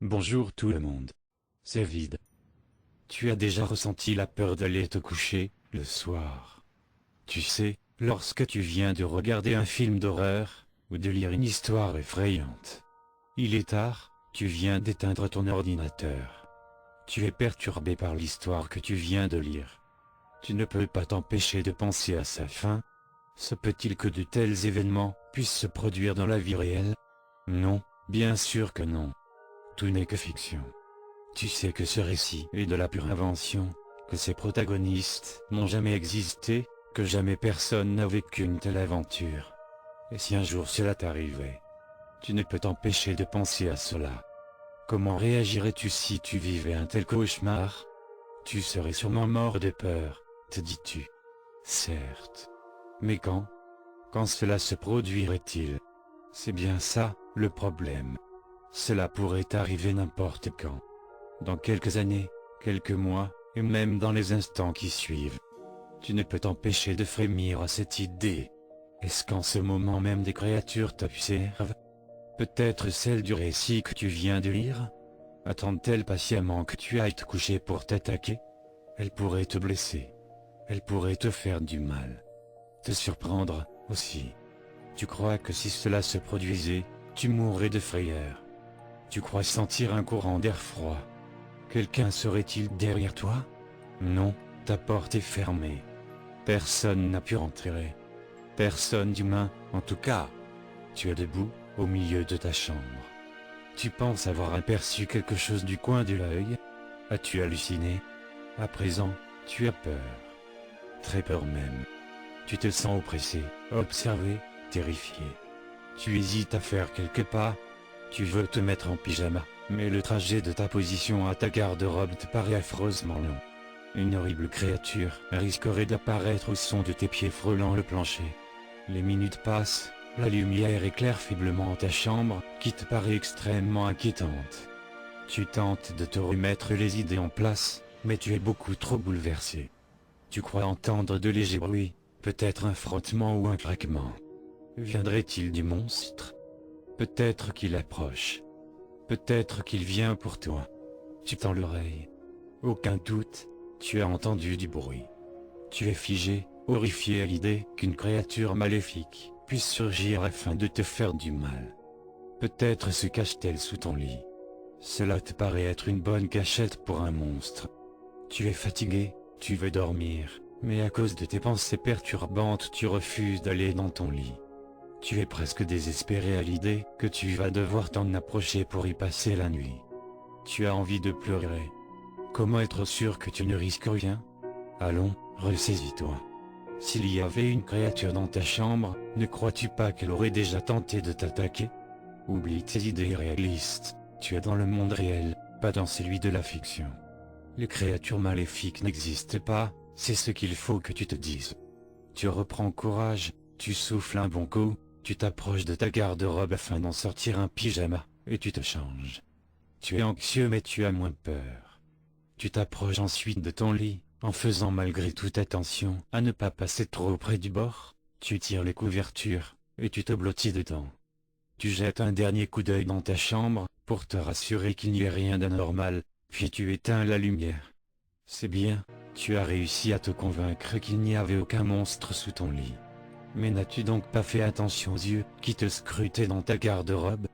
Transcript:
Bonjour tout le monde. C'est vide. Tu as déjà ressenti la peur d'aller te coucher, le soir. Tu sais, lorsque tu viens de regarder un film d'horreur, ou de lire une histoire effrayante. Il est tard, tu viens d'éteindre ton ordinateur. Tu es perturbé par l'histoire que tu viens de lire. Tu ne peux pas t'empêcher de penser à sa fin. Se peut-il que de tels événements puissent se produire dans la vie réelle? Non, bien sûr que non. Tout n'est que fiction. Tu sais que ce récit est de la pure invention, que ses protagonistes n'ont jamais existé, que jamais personne n'a vécu une telle aventure. Et si un jour cela t'arrivait, tu ne peux t'empêcher de penser à cela. Comment réagirais-tu si tu vivais un tel cauchemar? Tu serais sûrement mort de peur, te dis-tu. Certes. Mais quand? Quand cela se produirait-il? C'est bien ça, le problème. Cela pourrait arriver n'importe quand. Dans quelques années, quelques mois, et même dans les instants qui suivent. Tu ne peux t'empêcher de frémir à cette idée. Est-ce qu'en ce moment même des créatures t'observent? Peut-être celles du récit que tu viens de lire? Attendent-elles patiemment que tu ailles te coucher pour t'attaquer? Elles pourraient te blesser. Elles pourraient te faire du mal. Te surprendre, aussi. Tu crois que si cela se produisait, tu mourrais de frayeur. Tu crois sentir un courant d'air froid. Quelqu'un serait-il derrière toi? Non, ta porte est fermée. Personne n'a pu rentrer. Personne d'humain, en tout cas. Tu es debout, au milieu de ta chambre. Tu penses avoir aperçu quelque chose du coin de l'œil? As-tu halluciné? À présent, tu as peur. Très peur même. Tu te sens oppressé, observé, terrifié. Tu hésites à faire quelques pas. Tu veux te mettre en pyjama, mais le trajet de ta position à ta garde-robe te paraît affreusement long. Une horrible créature risquerait d'apparaître au son de tes pieds frôlant le plancher. Les minutes passent, la lumière éclaire faiblement ta chambre, qui te paraît extrêmement inquiétante. Tu tentes de te remettre les idées en place, mais tu es beaucoup trop bouleversé. Tu crois entendre de légers bruits, peut-être un frottement ou un craquement. Viendrait-il du monstre? Peut-être qu'il approche. Peut-être qu'il vient pour toi. Tu tends l'oreille. Aucun doute, tu as entendu du bruit. Tu es figé, horrifié à l'idée qu'une créature maléfique puisse surgir afin de te faire du mal. Peut-être se cache-t-elle sous ton lit. Cela te paraît être une bonne cachette pour un monstre. Tu es fatigué, tu veux dormir, mais à cause de tes pensées perturbantes tu refuses d'aller dans ton lit. Tu es presque désespéré à l'idée que tu vas devoir t'en approcher pour y passer la nuit. Tu as envie de pleurer. Comment être sûr que tu ne risques rien? Allons, ressaisis-toi. S'il y avait une créature dans ta chambre, ne crois-tu pas qu'elle aurait déjà tenté de t'attaquer? Oublie tes idées réalistes, tu es dans le monde réel, pas dans celui de la fiction. Les créatures maléfiques n'existent pas, c'est ce qu'il faut que tu te dises. Tu reprends courage, tu souffles un bon coup. Tu t'approches de ta garde-robe afin d'en sortir un pyjama, et tu te changes. Tu es anxieux mais tu as moins peur. Tu t'approches ensuite de ton lit, en faisant malgré tout attention à ne pas passer trop près du bord. Tu tires les couvertures, et tu te blottis dedans. Tu jettes un dernier coup d'œil dans ta chambre, pour te rassurer qu'il n'y ait rien d'anormal, puis tu éteins la lumière. C'est bien, tu as réussi à te convaincre qu'il n'y avait aucun monstre sous ton lit. Mais n'as-tu donc pas fait attention aux yeux qui te scrutaient dans ta garde-robe?